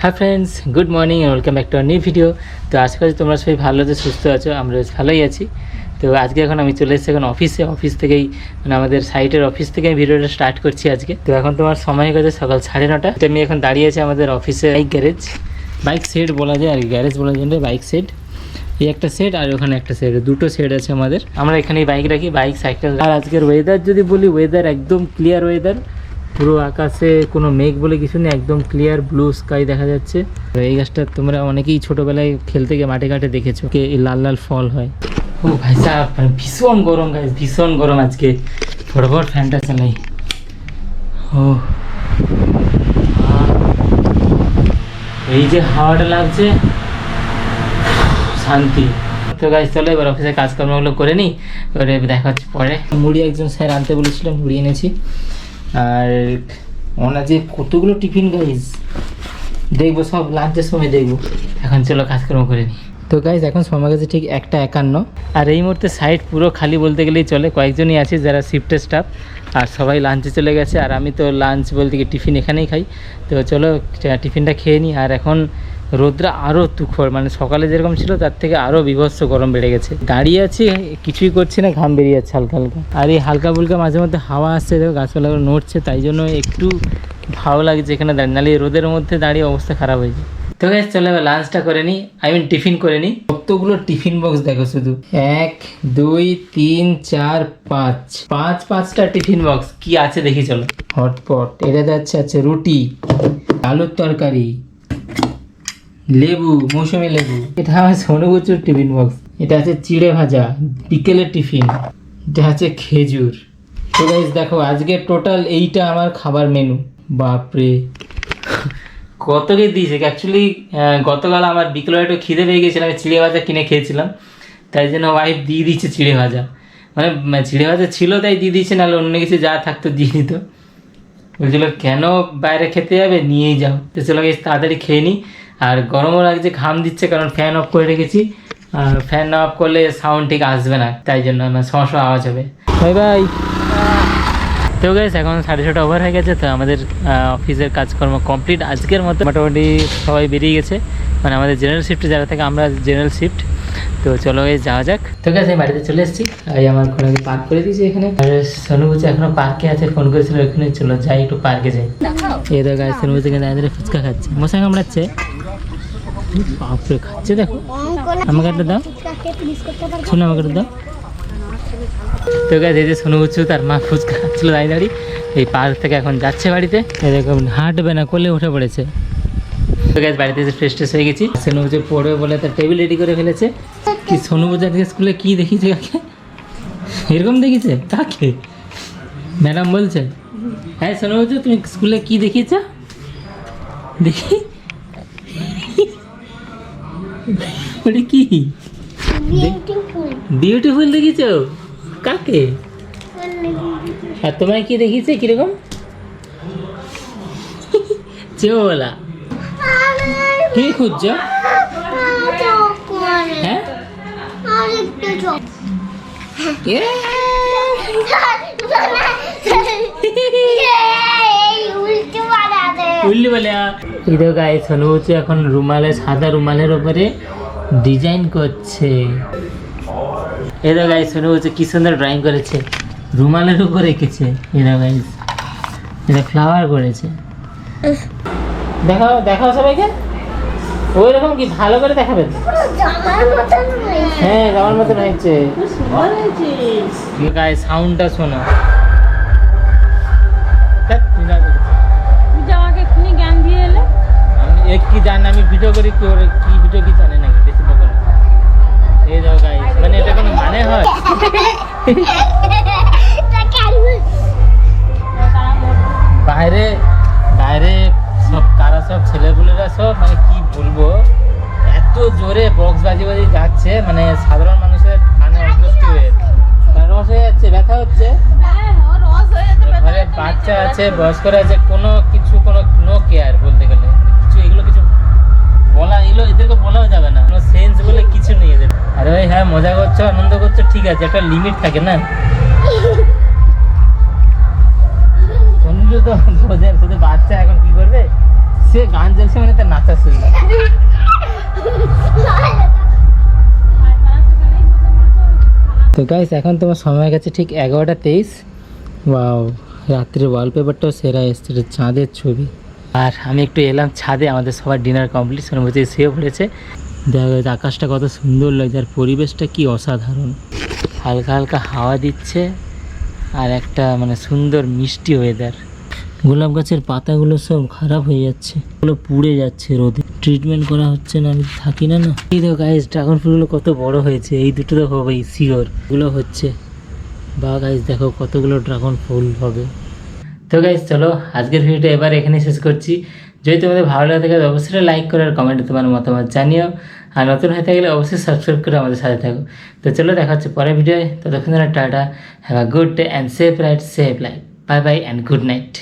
High friends, good morning and welcome back to our new video. তো আশা করি তোমরা সবাই ভালো আছো, সুস্থ আছো। আমরা বেশ ভালোই আছি। তো আজকে এখন আমি চলে এসেছি এখন অফিস থেকেই, মানে আমাদের সাইটের অফিস থেকে আমি ভিডিওটা স্টার্ট করছি আজকে। তো এখন তোমার সময় হয়ে গেছে সকাল 9:30। তো আমি এখন দাঁড়িয়ে আছি আমাদের অফিসে বাইক সেট বলা যায় আর গ্যারেজ বলা যায় না, বাইক সেট। এই একটা সেট আর ওখানে একটা সেট, দুটো সেট আছে আমাদের। আমরা এখানেই বাইক রাখি, বাইক সাইকেল। আর আজকের ওয়েদার যদি বলি, ওয়েদার একদম ক্লিয়ার ওয়েদার, পুরো আকাশে কোনো মেঘ বলে কিছু নেই, একদম ক্লিয়ার ব্লু স্কাই দেখা যাচ্ছে। এই গাছটা তোমরা অনেকেই ছোটোবেলায় খেলতে গিয়ে মাঠে ঘাটে দেখেছো, এই লাল লাল ফল হয়। ও ভাই সাহেব, মানে ভীষণ গরম গাইস, ভীষণ গরম আজকে। ফটাফট ফ্যানটা চালাই। ও এই যে হাওয়াটা লাগছে, শান্তি। তো গাইস চলো এবার অফিসের কাজকর্মগুলো করে নিই, এবারে দেখা হচ্ছে পরে। মুড়ি একজন স্যার আনতে বলেছিলাম, মুড়ি এনেছি। আর ওনার যে কতগুলো টিফিন গাইজ দেখবো, সব লাঞ্চের সময় দেখবো। এখন চলো কাজকর্ম করে নিই। তো গাইজ এখন সময় গেছে ঠিক 1:51, আর এই মুহূর্তে সাইট পুরো খালি বলতে গেলেই চলে। কয়েকজনই আছে যারা শিফটের স্টাফ, আর সবাই লাঞ্চে চলে গেছে। আর আমি তো লাঞ্চ বলতে গিয়ে টিফিন এখানেই খাই। তো চলো টিফিনটা খেয়ে নিই। আর এখন রোদরা আরও তুখর, মানে সকালে যেরকম ছিল তার থেকে আরও বিভৎস গরম বেড়ে গেছে। দাঁড়িয়ে আছি, কিছুই করছি না, ঘাম বেরিয়ে যাচ্ছে হালকা হালকা। আর এই হালকা ফুলকা মাঝে মধ্যে হাওয়া আসছে, দেখো গাছপালাগুলো নড়ছে, তাই জন্য একটু ভালো লাগছে এখানে দাঁড়িয়ে। নাহলে এই রোদের মধ্যে দাঁড়িয়ে অবস্থা খারাপ হয়েছে। তো গাইস চলো এবার লাঞ্চটা করে নিই, টিফিন করে নিই। কতগুলো টিফিন বক্স দেখো শুধু, 1 2 3 4 5 5টা টিফিন বক্স। কি আছে দেখি চলো। হটপট, এটা যাচ্ছে আছে রুটি, আলুর তরকারি, লেবু, মৌসুমি লেবু। এটা আমার সোনু বচুর টিফিন বক্স। এটা আছে চিড়ে ভাজা, বিকেলের টিফিন। এটা আছে খেজুর। তো গাইস দেখো আজকে টোটাল এইটা আমার খাবার মেনু। বাপরে কত কে দিয়েছে। অ্যাকচুয়ালি গতকাল আমার বিকেলে একটু খিদে পেয়ে গেছিলাম, আমি চিড়ে ভাজা কিনে খেয়েছিলাম, তাই জন্য ওয়াইফ দিয়ে দিচ্ছে চিড়ে ভাজা। মানে চিড়ে ভাজা ছিল তাই দিয়ে দিচ্ছে, নাহলে অন্য কিছু যা থাকতো দিয়ে দিত। বলছিল কেন বাইরে খেতে যাবে, নিয়েই যাও। তো চলো গাইস তাড়াতাড়ি খেয়ে নিই। আর গরমও লাগছে, ঘাম দিচ্ছে, কারণ ফ্যান অফ করে রেখেছি। আর ফ্যান না অফ করলে সাউন্ড ঠিক আসবে না, তাই জন্য সমস্যা আওয়াজ হবে। Bye bye. তো গাইস এখন 6:30 ওভার হয়ে গেছে। তো আমাদের অফিসের কাজকর্ম কমপ্লিট আজকের মতো। মোটামুটি সবাই বেরিয়ে গেছে, মানে আমাদের জেনারেল শিফটে যারা থাকে, আমরা জেনারেল শিফট। তো চলো গাইস যাওয়া যাক। তো গাইস আমি বাড়িতে চলে এসেছি, এই আমার ঘোড়াকে পার্ক করে দিয়েছি এখানে। আর সোনু বুঝি এখনো পার্কে আছে, ফোন করেছিল ওখানে, চলো যাই একটু পার্কে যাই। এই তো গাইস সোনু বুঝি দাঁড়িয়ে ফুচকা খাচ্ছে, মশা কামড়াচ্ছে। বাপরে খাচ্ছে দেখো। আমাকে একটা দাও, শোনো আমাকে একটা দাও। তো গাইস এই যে সোনু বুচ্ছু তার মা ফুচকা খাচ্ছিল দাঁড়িয়ে। এই পার্ক থেকে এখন যাচ্ছে বাড়িতে। এরকম হাঁটবে না, কোলে উঠে পড়েছে। তো গাইস বাড়িতে এসে ফ্রেশ ট্রেশ হয়ে গেছি। সোনু বুচ্ছু পড়বে বলে তার টেবিল রেডি করে ফেলেছে। কি সোনু বুচ্ছু আজকে স্কুলে কি দেখিয়েছে কাকে, এরকম দেখিয়েছে কাকে? ম্যাডাম বলছে, হ্যাঁ সোনু বুচ্ছু তুমি স্কুলে কি দেখিয়েছ দেখি। ওটা কি বিউটিফুল দেখিয়েছ? কাকে? আর তোমায় কি দেখিয়েছে কিরকম? চোলা কি খুঁজছো? হ্যাঁ উল্লি বলে। এই দেখো গাইস সোনু বুচ্ছু এখন রুমালে, সাদা রুমালের উপরে ডিজাইন করছে। এই দেখো গাইস সোনু বুচ্ছু কি সুন্দর ড্রয়িং করেছে, রুমালের উপর রেখেছে। এই দেখো গাইস, এটা ফ্লাওয়ার করেছে। দেখাও দেখাও সবাইকে, ওই রকম কি ভালো করে দেখাবে? হ্যাঁ জামার মতন হয়েছে। গাইস সাউন্ডটা শোনো। আমি কি জানি, আমি ভিডিও করি, কি ভিডিও কি জানে নাকি বেশি বলে। এই দেখো গাইস, মানে এটা কোনো মানে হয়? বাইরে বাইরে সব কারা, সব ছেলেপুলেরা সব, মানে কি বলবো, এত জোরে বক্স বাজি যাচ্ছে, মানে সাধারণ মানুষের কানে অস্বস্তি হয়ে রস হয়ে যাচ্ছে, ব্যথা হচ্ছে। ঘরে বাচ্চা আছে, বয়স্করা আছে, কোনো কিছু কোনো নো কেয়ার বলতে গেলে। কিছু এগুলো কিছু বলা, এগুলো এদেরকে বলাও যাবে না, কোনো সেন্স বলে কিছু নেই এদের। আরে ভাই হ্যাঁ মজা করছো, আনন্দ করছো, ঠিক আছে, একটা লিমিট থাকে না। তো বোঝেন, শুধু বাচ্চা এখন কি করবে, সে গান চলছে মানে তার নাচা শুরু। তো গাইস এখন তোমার সময় গেছে ঠিক 11:23। ওয়াও, রাত্রে ওয়ালপেপারটাও সেরা এসছে, এটা চাঁদের ছবি। আর আমি একটু এলাম ছাদে, আমাদের সবার ডিনার কমপ্লিট, মধ্যে শুয়ে পড়েছে। দেখো আকাশটা কত সুন্দর লাগছে আর পরিবেশটা কি অসাধারণ, হালকা হালকা হাওয়া দিচ্ছে আর একটা মানে সুন্দর মিষ্টি ওয়েদার। গোলাপ গাছের পাতাগুলো সব খারাপ হয়ে যাচ্ছে, ওগুলো পুড়ে যাচ্ছে রোদে, ট্রিটমেন্ট করা হচ্ছে না, আমি থাকি না না। এই দেখো গাইস ড্রাগন ফ্রুটগুলো কত বড় হয়েছে, এই দুটো তো হবেই শিওর, এগুলো হচ্ছে। বা গাইস দেখো কতগুলো ড্রাগন ফুল হবে। তো গাইস চলো আজকের ভিডিওটা এবার এখানে শেষ করছি। যদি তোমাদের ভালো লাগে থাকে অবশ্যই লাইক করো আর কমেন্টে তোমার মতামত জানিও। আর নতুন হয়ে থাকলে অবশ্যই সাবস্ক্রাইব করে আমাদের সাথে থাকো। তো চলো দেখা হচ্ছে পরের ভিডিওয়, ততক্ষণ tata, have a good day and safe ride safe life, bye bye and good night.